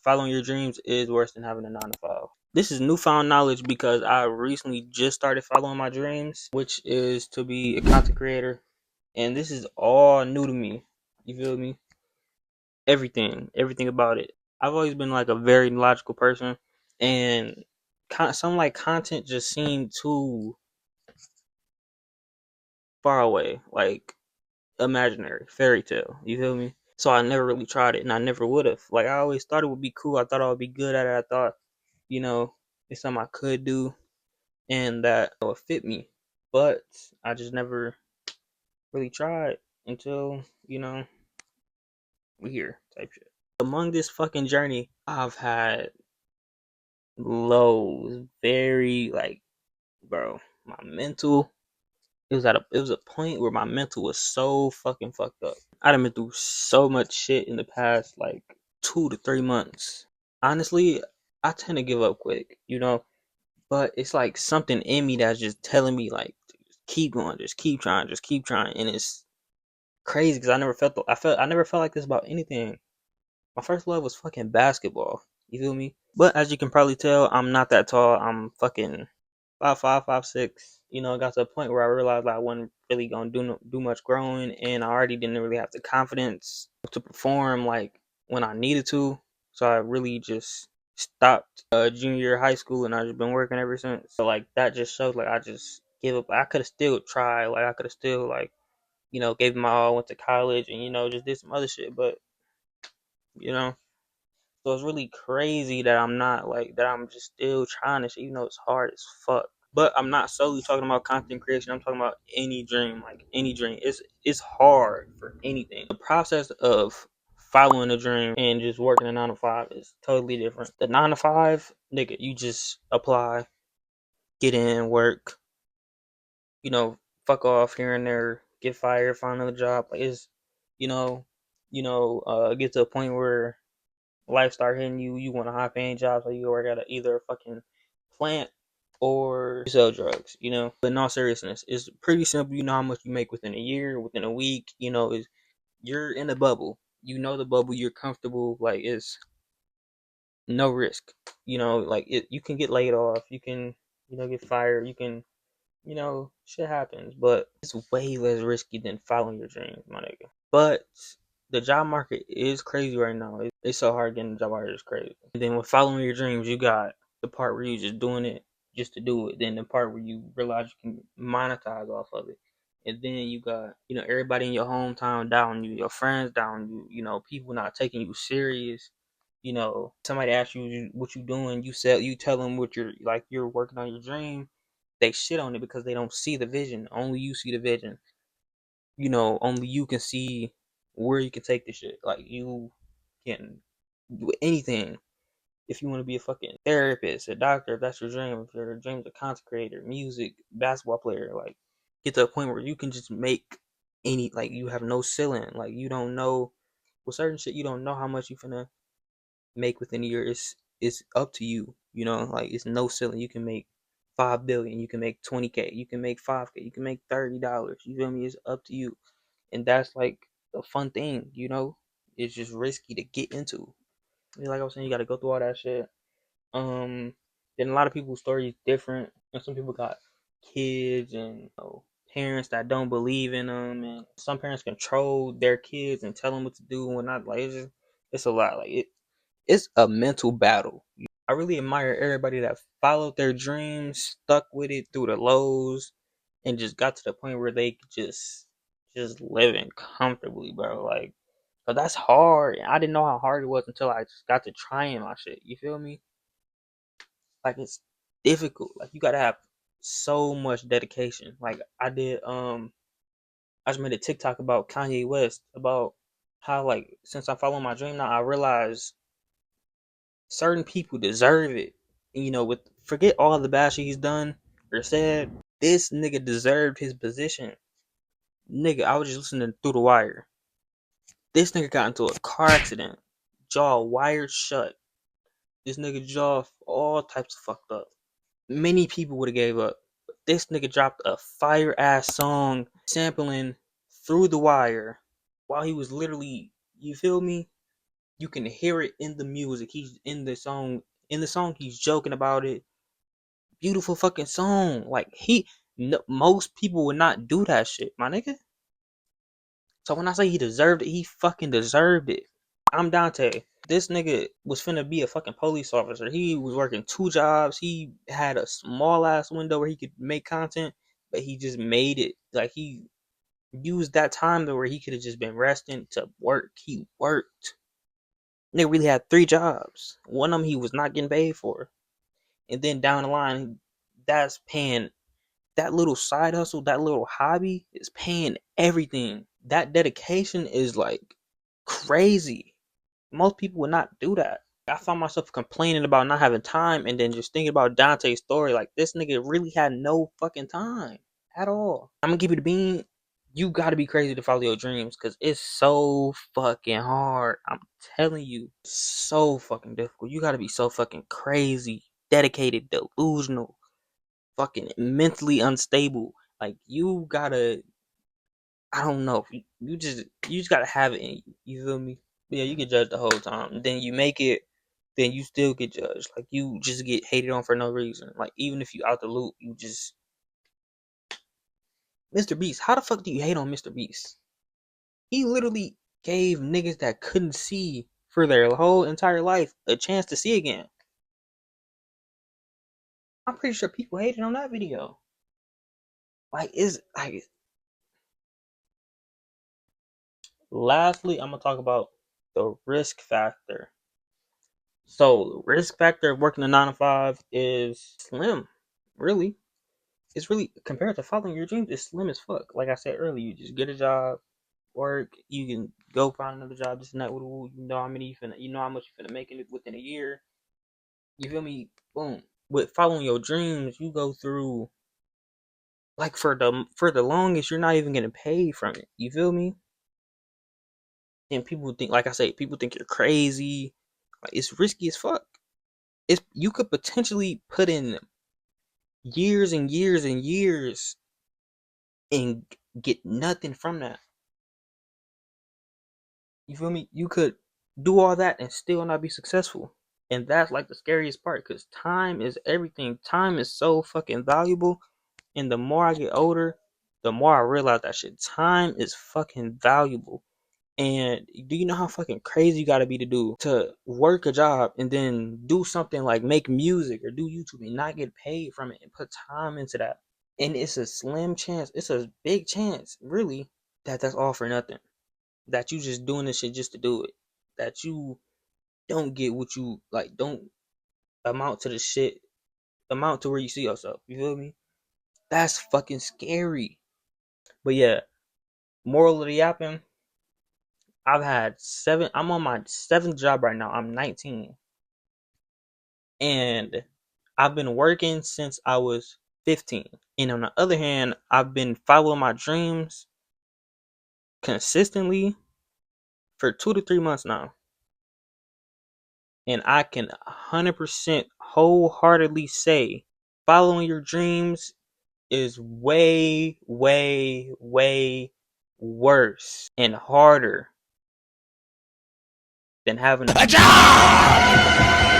following your dreams is worse than having a 9 to 5. This is newfound knowledge because I recently just started following my dreams, which is to be a content creator. And this is all new to me. You feel me? Everything about it. I've always been like a very logical person, and some like content just seemed too far away, like imaginary, fairy tale. You feel me? So I never really tried it, and I never would have. Like I always thought it would be cool. I thought I would be good at it. I thought, you know, it's something I could do, and that it would fit me. But I just never really tried until we here type shit. Among this fucking journey, I've had lows, very like, bro, my mental. It was a point where my mental was so fucking fucked up. I done been through so much shit in the past like 2 to 3 months. Honestly, I tend to give up quick. But it's like something in me that's just telling me like, just keep going, just keep trying, and it's crazy because I never felt like this about anything. My first love was fucking basketball. You feel me? But as you can probably tell, I'm not that tall. I'm fucking 5'5", 5'6". It got to a point where I realized like, I wasn't really gonna do much growing, and I already didn't really have the confidence to perform like when I needed to. So I really just stopped junior year of high school, and I've just been working ever since. So like that just shows like I just give up. I could have still tried. Like I could have still like gave it my all, went to college, and just did some other shit. But you know. So it's really crazy that I'm not like that. I'm just still trying this shit, even though it's hard as fuck. But I'm not solely talking about content creation. I'm talking about any dream, like any dream. It's hard for anything. The process of following a dream and just working a 9 to 5 is totally different. The 9 to 5, nigga, you just apply, get in, work, you know, fuck off here and there, get fired, find another job. Like it's, you know, get to a point where life start hitting you. You want a high paying job, so you work at either a fucking plant or you sell drugs. But in all seriousness, it's pretty simple. You know how much you make within a year, within a week. Is you're in a bubble. You know the bubble. You're comfortable. Like it's no risk. Like you can get laid off. You can get fired. You can shit happens, but it's way less risky than following your dreams, my nigga. But the job market is crazy right now. It's so hard getting a job market is crazy. And then with following your dreams, you got the part where you just doing it just to do it. Then the part where you realize you can monetize off of it. And then you got, everybody in your hometown down you, your friends down you, people not taking you serious. Somebody asks you what you doing, you tell them what you're working on your dream. They shit on it because they don't see the vision. Only you see the vision. Only you can see where you can take this shit. Like you can do anything. If you want to be a fucking therapist, a doctor, if that's your dream, if your dream's a content creator, music, basketball player, like get to a point where you can just make like you have no ceiling. Like you don't know with certain shit, you don't know how much you finna make within a year. It's up to you. Like it's no ceiling. You can make 5 billion, you can make 20K, you can make 5K, you can make $30. You feel me? It's up to you. And that's like a fun thing. It's just risky to get into. Like I was saying, you gotta go through all that shit. Then a lot of people's stories different. And some people got kids and parents that don't believe in them, and some parents control their kids and tell them what to do and whatnot. Like it's a lot. Like it's a mental battle. I really admire everybody that followed their dreams, stuck with it through the lows, and just got to the point where they could just living comfortably, bro. Like, but that's hard. I didn't know how hard it was until I just got to trying my shit. You feel me? Like it's difficult. Like you gotta have so much dedication. Like I just made a TikTok about Kanye West about how like since I'm following my dream now, I realize certain people deserve it. With forget all the bad shit he's done or said, this nigga deserved his position. Nigga, I was just listening through the wire. This nigga got into a car accident, jaw wired shut. This nigga jaw all types of fucked up. Many people would have gave up. But this nigga dropped a fire ass song sampling through the wire while he was literally, you feel me? You can hear it in the music. He's in the song. In the song, he's joking about it. Beautiful fucking song. Like most people would not do that shit, my nigga. So when I say he deserved it, he fucking deserved it. I'm Dante. This nigga was finna be a fucking police officer. He was working 2 jobs. He had a small ass window where he could make content, but he just made it. Like he used that time to where he could have just been resting to work. He worked. Nigga really had 3 jobs. One of them he was not getting paid for. And then down the line, that's paying that little side hustle, that little hobby is paying everything. That dedication is like crazy. Most people would not do that. I found myself complaining about not having time and then just thinking about Dante's story. Like, this nigga really had no fucking time at all. I'm gonna give you the bean. You gotta be crazy to follow your dreams because it's so fucking hard. I'm telling you, so fucking difficult. You gotta be so fucking crazy, dedicated, delusional, fucking mentally unstable. Like, you gotta, I don't know. You just gotta have it in you. You feel me? Yeah, you get judged the whole time. Then you make it, then you still get judged. Like, you just get hated on for no reason. Like, even if you out the loop, you just Mr. Beast. How the fuck do you hate on Mr. Beast? He literally gave niggas that couldn't see for their whole entire life a chance to see again. I'm pretty sure people hated on that video. Like, is like. Lastly, I'm gonna talk about the risk factor. So, the risk factor of working a 9 to 5 is slim. Really, it's really compared to following your dreams. It's slim as fuck. Like I said earlier, you just get a job, work. You can go find another job. This and that. You know how many you know how much you finna make it within a year. You feel me? Boom. With following your dreams, you go through like for the longest, you're not even getting paid from it. You feel me? And people think, like I say, people think you're crazy. Like, it's risky as fuck. It's you could potentially put in years and years and years and get nothing from that. You feel me? You could do all that and still not be successful. And that's like the scariest part because time is everything. Time is so fucking valuable. And the more I get older, the more I realize that shit. Time is fucking valuable. And do you know how fucking crazy you gotta be to work a job and then do something like make music or do YouTube and not get paid from it and put time into that? And it's a slim chance, it's a big chance, really, that that's all for nothing. That you just doing this shit just to do it. That you don't get what you like, don't amount to the shit, amount to where you see yourself. You feel me? That's fucking scary. But yeah, moral of the yapping, I'm on my 7th job right now. I'm 19. And I've been working since I was 15. And on the other hand, I've been following my dreams consistently for 2 to 3 months now. And I can 100% wholeheartedly say following your dreams is way, way, way worse and harder than having a job.